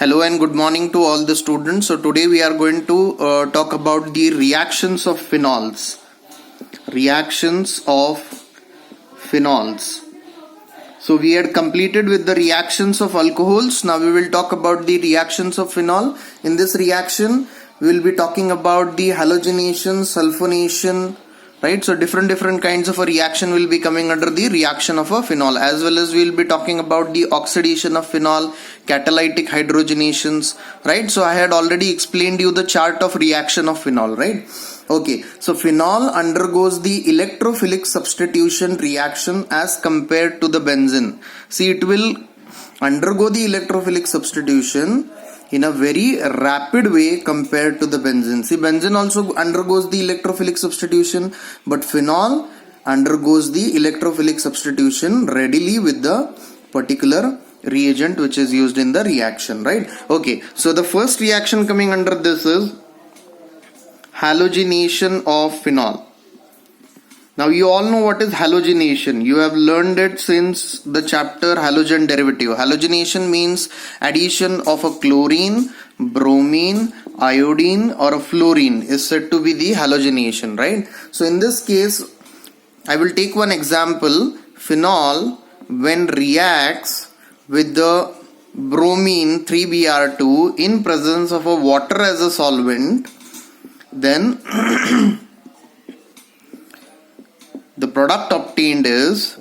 Hello and good morning to all the students. So today we are going to talk about the reactions of phenols. Reactions of phenols. So we had completed with the reactions of alcohols. Now we will talk about the reactions of phenol. In this reaction, we will be talking about the halogenation, sulfonation, right? So different kinds of a reaction will be coming under the reaction of a phenol, as well as we will be talking about the oxidation of phenol, catalytic hydrogenations, right? So I had already explained you the chart of reaction of phenol, right? Okay, so phenol undergoes the electrophilic substitution reaction as compared to the benzene. See, it will undergo the electrophilic substitution in a very rapid way compared to the benzene. See, benzene also undergoes the electrophilic substitution, but phenol undergoes the electrophilic substitution readily with the particular reagent which is used in the reaction, right? Okay, so the first reaction coming under this is halogenation of phenol. Now you all know what is halogenation. You have learned it since the chapter halogen derivative. Halogenation means addition of a chlorine, bromine, iodine or a fluorine is said to be the halogenation, right? So in this case, I will take one example. Phenol, when reacts with the bromine 3Br2 in presence of a water as a solvent, then the product obtained is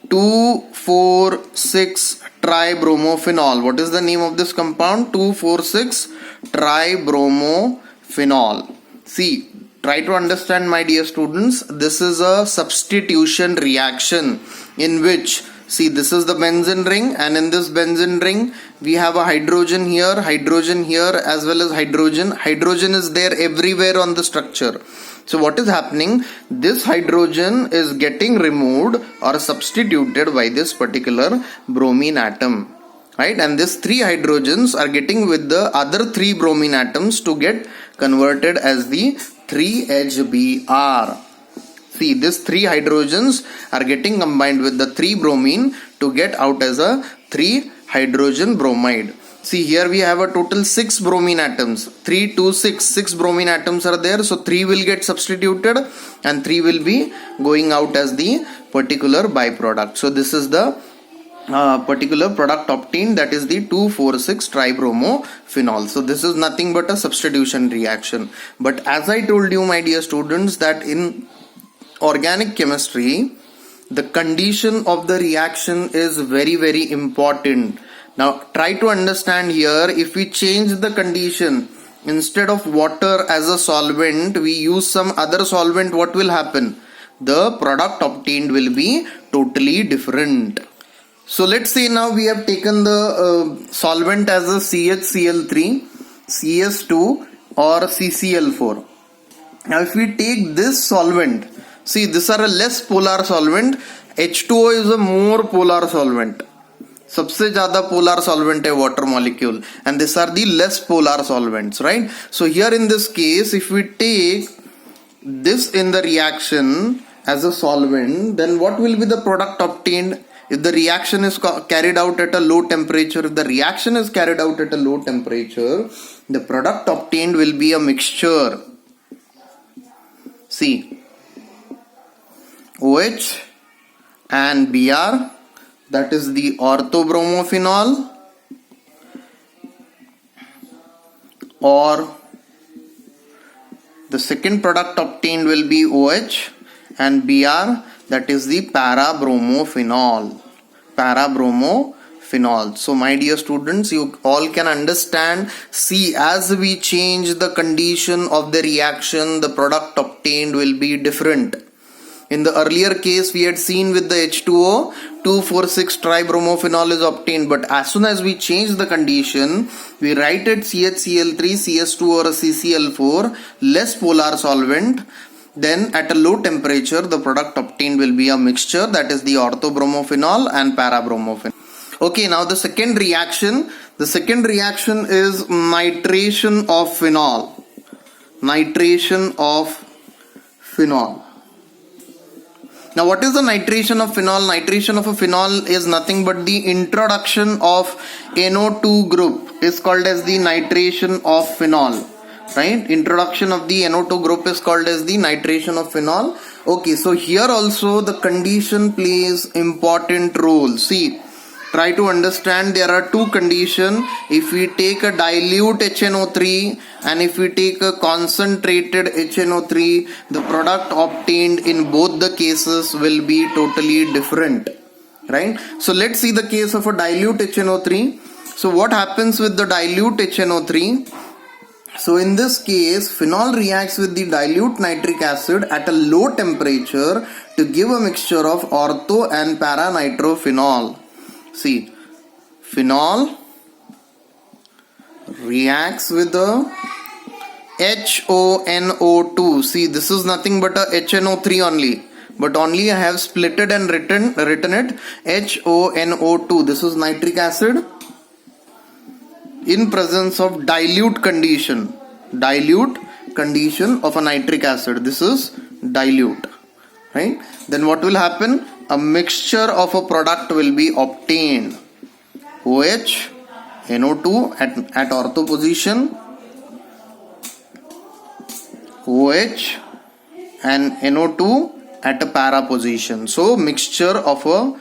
2,4,6-tribromophenol. What is the name of this compound? 2,4,6-tribromophenol. See, try to understand, my dear students. This is a substitution reaction in which, see, this is the benzene ring, and in this benzene ring we have a hydrogen here, as well as hydrogen. Hydrogen is there everywhere on the structure. So what is happening? This hydrogen is getting removed or substituted by this particular bromine atom, right? And these three hydrogens are getting with the other three bromine atoms to get converted as the 3HBr. See, these three hydrogens are getting combined with the 3 bromine to get out as a 3 hydrogen bromide. See, here we have a total 6 bromine atoms. 3, 2, 6. 6 bromine atoms are there. So 3 will get substituted and 3 will be going out as the particular byproduct. So this is the particular product obtained, that is the 2,4,6-tribromophenol. So this is nothing but a substitution reaction. But as I told you, my dear students, that in organic chemistry, the condition of the reaction is very important. Now try to understand here, if we change the condition, instead of water as a solvent we use some other solvent, what will happen? The product obtained will be totally different. So let's say now we have taken the solvent as a CHCl3, CS2 or CCl4. Now if we take this solvent, see, these are a less polar solvent. H2O is a more polar solvent. सबसे ज्यादा polar solvent है water molecule, and these are the less polar solvents, right? So here in this case, if we take this in the reaction as a solvent, then what will be the product obtained? If the reaction is carried out at a low temperature, the product obtained will be a mixture. See, OH and Br, that is the orthobromophenol, or the second product obtained will be OH and Br, that is the parabromophenol. So my dear students, you all can understand. See, as we change the condition of the reaction, the product obtained will be different. In the earlier case, we had seen with the H2O, 2,4,6-tribromophenol is obtained. But as soon as we change the condition, we write it CHCl3, CS2 or a CCl4, less polar solvent. Then at a low temperature, the product obtained will be a mixture, that is the orthobromophenol and parabromophenol. Okay, now the second reaction is nitration of phenol. Now, what is the nitration of phenol? Nitration of a phenol is nothing but the introduction of NO2 group is called as the nitration of phenol. Right? Introduction of the NO2 group is called as the nitration of phenol. Okay, so here also the condition plays important role. See, try to understand there are two conditions. If we take a dilute HNO3 and if we take a concentrated HNO3, the product obtained in both the cases will be totally different. Right? So let's see the case of a dilute HNO3. So what happens with the dilute HNO3? So in this case, phenol reacts with the dilute nitric acid at a low temperature to give a mixture of ortho and para-nitrophenol. See, phenol reacts with the HONO2. See, this is nothing but a HNO3 only. But only I have splitted and written it HONO2. This is nitric acid in presence of dilute condition of a nitric acid. This is dilute, right? Then what will happen? A mixture of a product will be obtained. OH, NO2 at ortho position, OH and NO2 at a para position. So mixture of a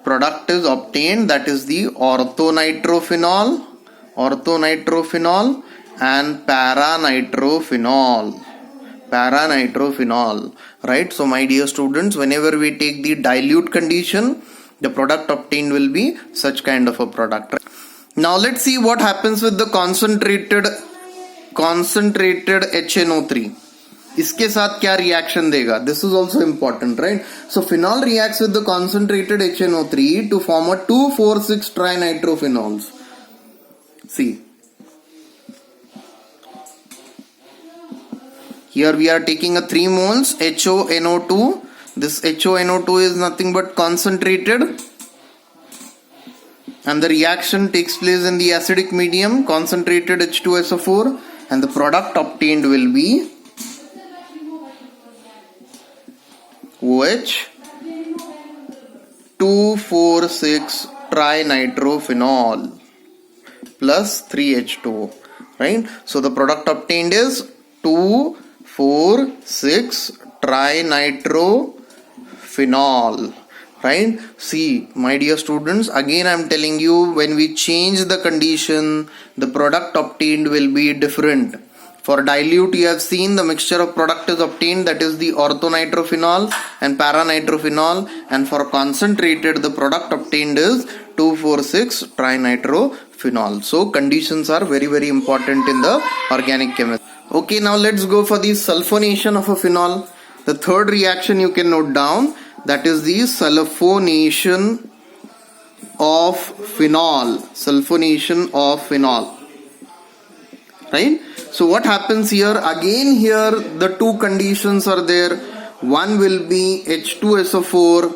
product is obtained, that is the orthonitrophenol and para-nitrophenol, right? So my dear students, whenever we take the dilute condition, the product obtained will be such kind of a product. Now let's see what happens with the concentrated HNO3. इसके साथ क्या reaction देगा? This is also important, right? So phenol reacts with the concentrated HNO3 to form a 2,4,6 trinitrophenols. See, here we are taking a 3 moles HONO2. This HONO2 is nothing but concentrated, and the reaction takes place in the acidic medium, concentrated H2SO4, and the product obtained will be OH 2,4,6 trinitrophenol plus 3H2O, right? So the product obtained is 2,4,6 trinitrophenol, right? See, my dear students, again I am telling you, when we change the condition, the product obtained will be different. For dilute, you have seen the mixture of product is obtained, that is the orthonitrophenol and para-nitrophenol, and for concentrated, the product obtained is 2,4,6 trinitrophenol. So conditions are very, very important in the organic chemistry. Okay, now let's go for the sulfonation of a phenol. The third reaction you can note down, that is the sulfonation of phenol. Right? So what happens here? Again here the two conditions are there. One will be H2SO4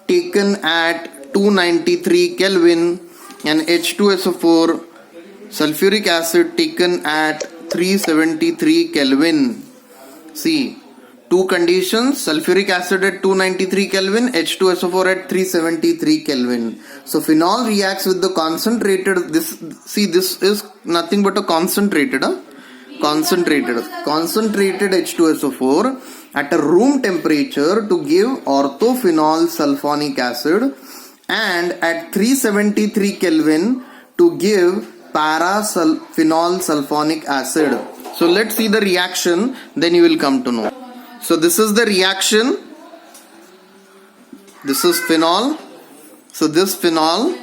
taken at 293 Kelvin and H2SO4 sulfuric acid taken at 373 Kelvin. See, two conditions: sulfuric acid at 293 Kelvin, H2SO4 at 373 Kelvin. So phenol reacts with the concentrated, this is nothing but a concentrated H2SO4 at a room temperature to give orthophenol sulfonic acid, and at 373 Kelvin to give para-phenol sulfonic acid. So let's see the reaction, then you will come to know. So this is the reaction. This is phenol. So this phenol,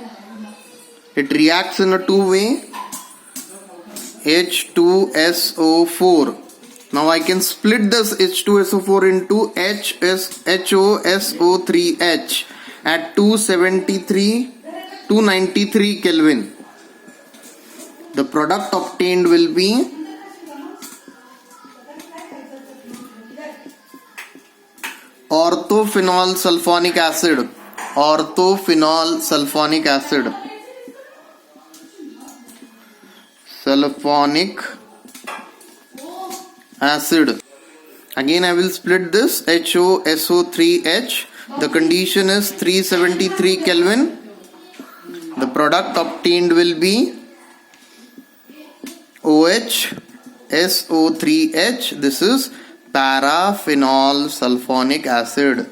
it reacts in a two-way, H2SO4. Now I can split this H2SO4 into HOSO3H at 293 Kelvin. The product obtained will be orthophenol sulfonic acid. Again I will split this HOSO3H. The condition is 373 Kelvin. The product obtained will be OH SO3H. This is paraphenol sulfonic acid.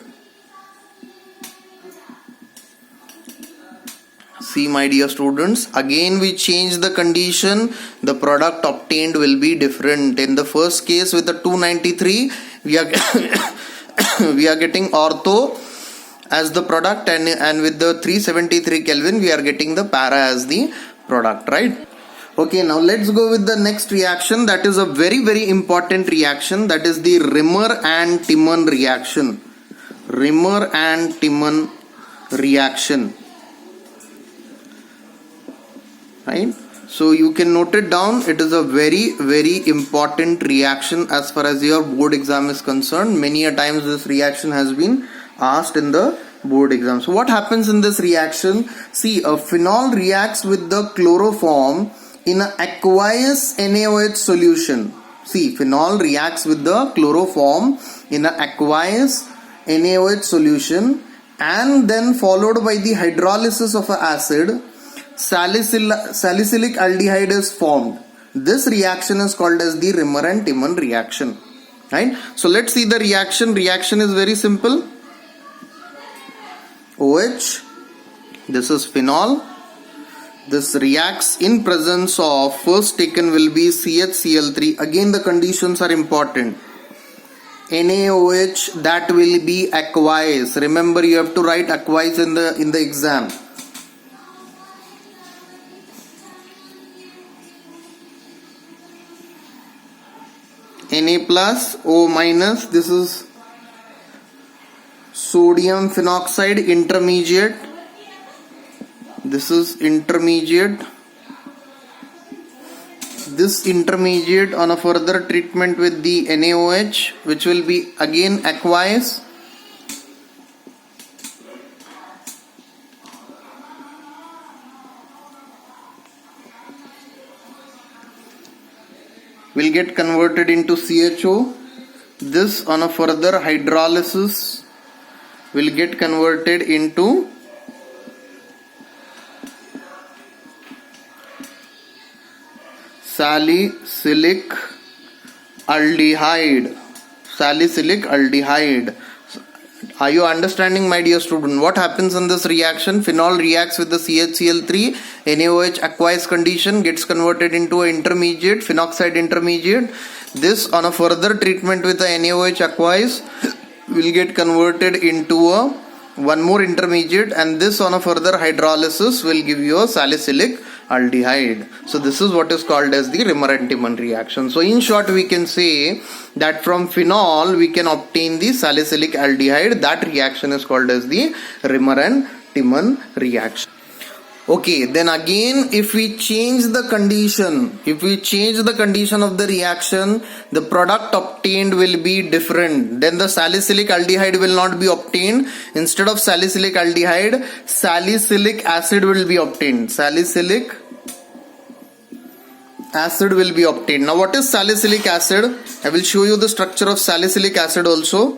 See, my dear students, again we change the condition. The product obtained will be different. In the first case with the 293, we are we are getting ortho as the product, and with the 373 Kelvin we are getting the para as the product, right? Okay, now let's go with the next reaction. That is a very important reaction. That is the Rimmer and Timon reaction. Rimmer and Timon reaction. Right? So you can note it down. It is a very important reaction as far as your board exam is concerned. Many a times this reaction has been asked in the board exam. So what happens in this reaction? See, a phenol reacts with the chloroform in an aqueous NaOH solution. See, phenol reacts with the chloroform in an aqueous NaOH solution, and then followed by the hydrolysis of an acid, salicylic aldehyde is formed. This reaction is called as the Rimmer and Timon reaction. Right? So let's see the reaction. Reaction is very simple. OH, this is phenol. This reacts in presence of, first taken will be CHCl3. Again the conditions are important. NaOH, that will be aqueous. Remember, you have to write aqueous in the exam. Na plus, O minus, this is sodium phenoxide intermediate. This is intermediate. This intermediate on a further treatment with the NaOH, which will be again aqueous. Will get converted into CHO. This on a further hydrolysis will get converted into salicylic aldehyde. Salicylic aldehyde. Are you understanding, my dear student? What happens in this reaction? Phenol reacts with the CHCl3, NaOH aqueous condition, gets converted into an intermediate, phenoxide intermediate. This on a further treatment with the NaOH aqueous will get converted into one more intermediate, and this on a further hydrolysis will give you a salicylic aldehyde. So this is what is called as the Rimmer and Timon reaction. So in short, we can say that from phenol we can obtain the salicylic aldehyde. That reaction is called as the Rimmer and Timon reaction. Okay, then again, if we change the condition, of the reaction, the product obtained will be different. Then the salicylic aldehyde will not be obtained. Instead of salicylic aldehyde, salicylic acid will be obtained. Salicylic acid will be obtained. Now what is salicylic acid? I will show you the structure of salicylic acid also.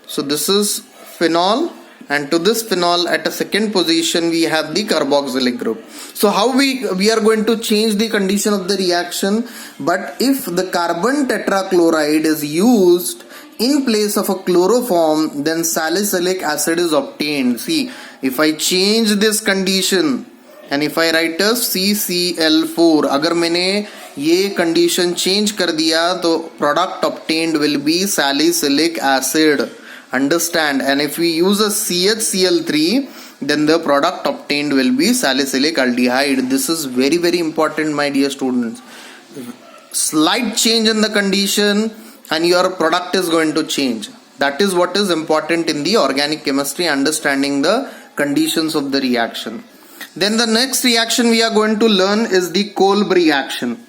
So this is phenol, and to this phenol at a second position we have the carboxylic group. So how we are going to change the condition of the reaction? But if the carbon tetrachloride is used in place of a chloroform, then salicylic acid is obtained. See, if I change this condition and if I write as CCl4, अगर मैंने ये condition change कर दिया तो product obtained will be salicylic acid. Understand? And if we use a CHCl3, then the product obtained will be salicylic aldehyde. This is very important, my dear students. Slight change in the condition and your product is going to change. That is what is important in the organic chemistry, understanding the conditions of the reaction. Then the next reaction we are going to learn is the Kolb reaction.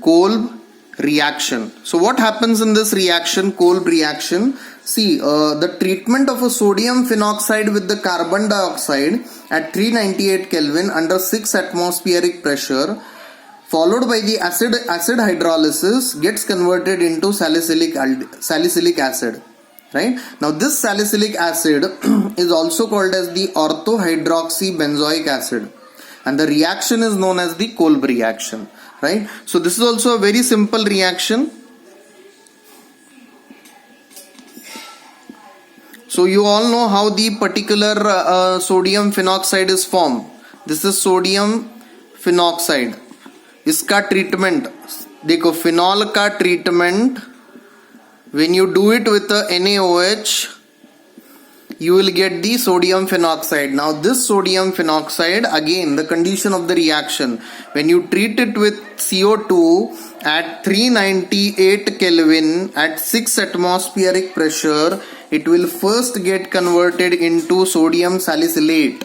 Kolb reaction. So what happens in this reaction, Kolb reaction? See, the treatment of a sodium phenoxide with the carbon dioxide at 398 Kelvin under 6 atmospheric pressure followed by the acid hydrolysis gets converted into salicylic acid. Right? Now this salicylic acid is also called as the orthohydroxybenzoic acid, and the reaction is known as the Kolb reaction. Right? So this is also a very simple reaction. So you all know how the particular sodium phenoxide is formed. This is sodium phenoxide. इसका treatment देखो, phenol का treatment, when you do it with a NaOH, you will get the sodium phenoxide. Now this sodium phenoxide, again the condition of the reaction, when you treat it with CO2 at 398 Kelvin at 6 atmospheric pressure, it will first get converted into sodium salicylate,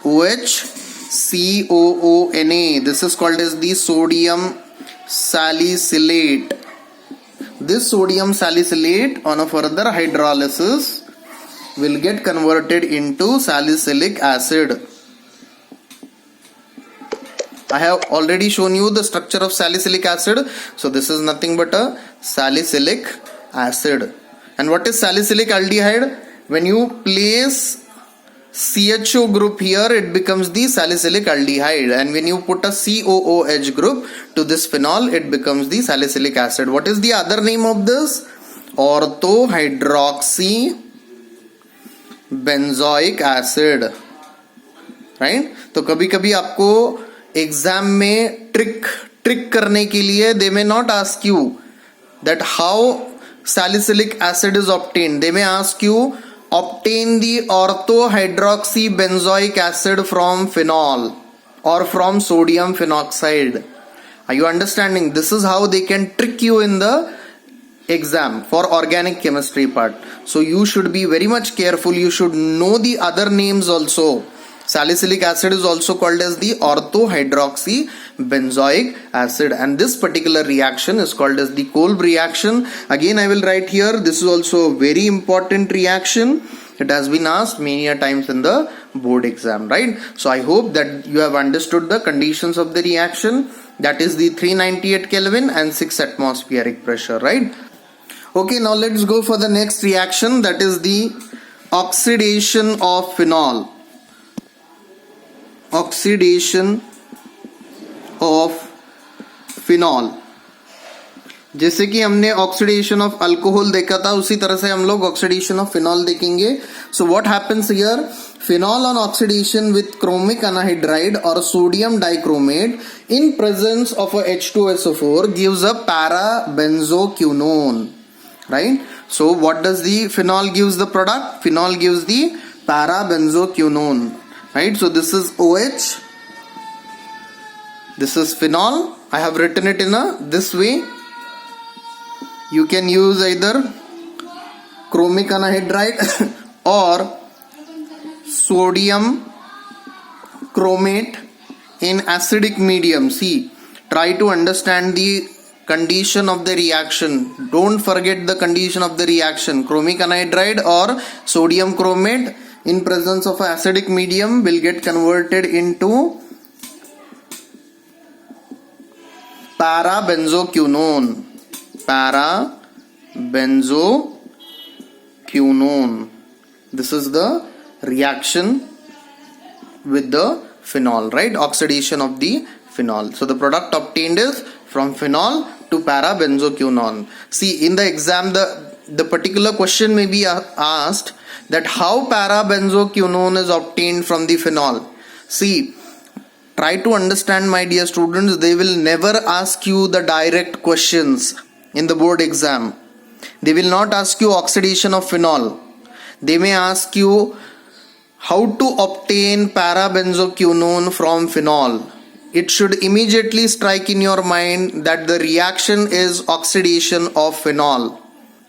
OH COONA. This is called as the sodium salicylate. This sodium salicylate on a further hydrolysis will get converted into salicylic acid. I have already shown you the structure of salicylic acid. So this is nothing but a salicylic acid. And what is salicylic aldehyde? When you place CHO group here, it becomes the salicylic aldehyde, and when you put a COOH group to this phenol, it becomes the salicylic acid. What is the other name of this? Orthohydroxybenzoic acid. Right? तो कभी कभी आपको exam में trick करने के लिए they may not ask you that how salicylic acid is obtained. They may ask you, obtain the orthohydroxybenzoic acid from phenol or from sodium phenoxide. Are you understanding? This is how they can trick you in the exam for organic chemistry part. So you should be very much careful. You should know the other names also. Salicylic acid is also called as the orthohydroxybenzoic acid, and this particular reaction is called as the Kolb reaction. Again, I will write here, this is also a very important reaction. It has been asked many a times in the board exam, right? So I hope that you have understood the conditions of the reaction, that is the 398 Kelvin and 6 atmospheric pressure, right? Okay, now let's go for the next reaction, that is the oxidation of phenol. Oxidation of phenol. जैसे कि हमने oxidation of alcohol देखा था, उसी तरह से हम लोग ऑक्सीडेशन ऑफ फिनॉल देखेंगे. So what happens here? Phenol on oxidation with chromic anhydride और sodium dichromate in presence of a H2SO4 gives a para-benzoquinone, right? So what does the phenol gives the product? Phenol gives the para-benzoquinone, right? So this is OH, this is phenol. I have written it in this way. You can use either chromic anhydride or sodium chromate in acidic medium. See, try to understand the condition of the reaction. Don't forget the condition of the reaction. Chromic anhydride or sodium chromate in presence of acidic medium will get converted into para-benzoquinone. Para-benzoquinone. This is the reaction with the phenol, right? Oxidation of the phenol. So the product obtained is from phenol to para-benzoquinone. See, in the exam, the particular question may be asked that how para-benzoquinone is obtained from the phenol. See, try to understand, my dear students, they will never ask you the direct questions in the board exam. They will not ask you oxidation of phenol. They may ask you how to obtain para-benzoquinone from phenol. It should immediately strike in your mind that the reaction is oxidation of phenol.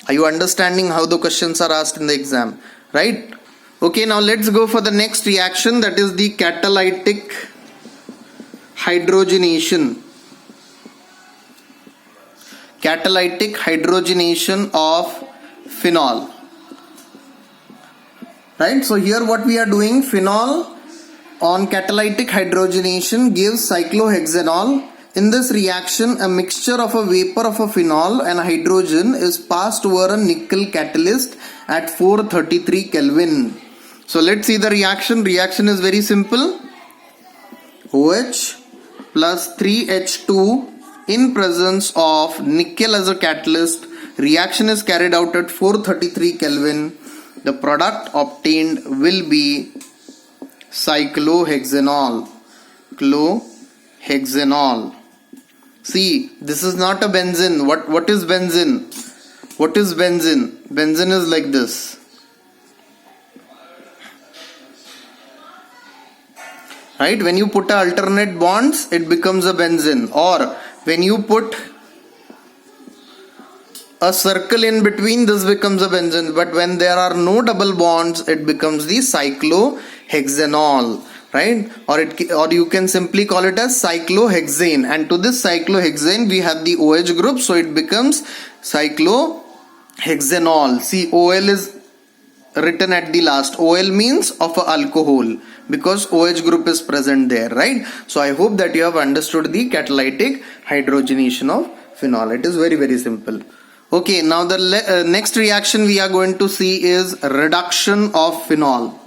Are you understanding how the questions are asked in the exam, right? Okay, now let's go for the next reaction, that is the catalytic hydrogenation. Catalytic hydrogenation of phenol. Right, so here what we are doing, phenol on catalytic hydrogenation gives cyclohexanol. In this reaction, a mixture of a vapor of a phenol and hydrogen is passed over a nickel catalyst at 433 Kelvin. So let's see the reaction. Reaction is very simple. OH plus 3H2 in presence of nickel as a catalyst. Reaction is carried out at 433 Kelvin. The product obtained will be cyclohexanol. Clohexanol. See, this is not a benzene. What is benzene? What is benzene? Benzene is like this. Right? When you put alternate bonds, it becomes a benzene. Or when you put a circle in between, this becomes a benzene. But when there are no double bonds, it becomes the cyclohexanol. Right? Or you can simply call it as cyclohexane. And to this cyclohexane, we have the OH group. So it becomes cyclohexanol. See, OL is written at the last. OL means of a alcohol, because OH group is present there, right? So I hope that you have understood the catalytic hydrogenation of phenol. It is very, very simple. Okay, now the next reaction we are going to see is reduction of phenol.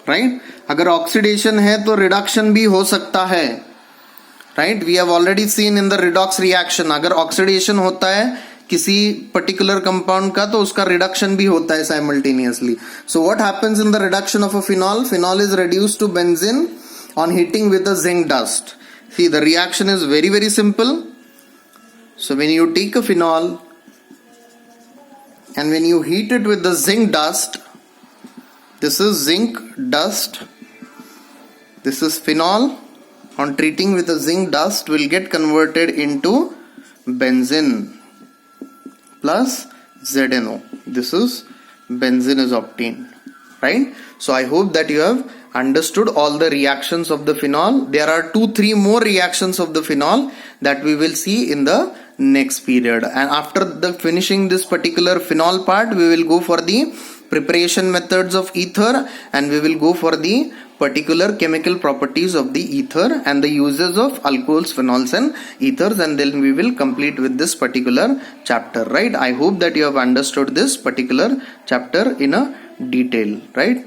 Right? अगर oxidation है तो reduction भी हो सकता है. Right? We have already seen in the redox reaction. अगर oxidation होता है किसी पर्टिकुलर कंपाउंड का तो उसका रिडक्शन भी होता है simultaneously. So what happens in the reduction of a phenol? Phenol is reduced to benzene on heating with the zinc dust. See, the reaction is very, very simple. So when you take a phenol and when you heat it with the zinc dust, this is zinc dust, this is phenol, on treating with the zinc dust will get converted into benzene plus ZNO. This is benzene is obtained, right? So I hope that you have understood all the reactions of the phenol. There are 2-3 more reactions of the phenol that we will see in the next period. And after the finishing this particular phenol part, we will go for the preparation methods of ether, and we will go for the particular chemical properties of the ether and the uses of alcohols, phenols and ethers, and then we will complete with this particular chapter, right? I hope that you have understood this particular chapter in a detail, right?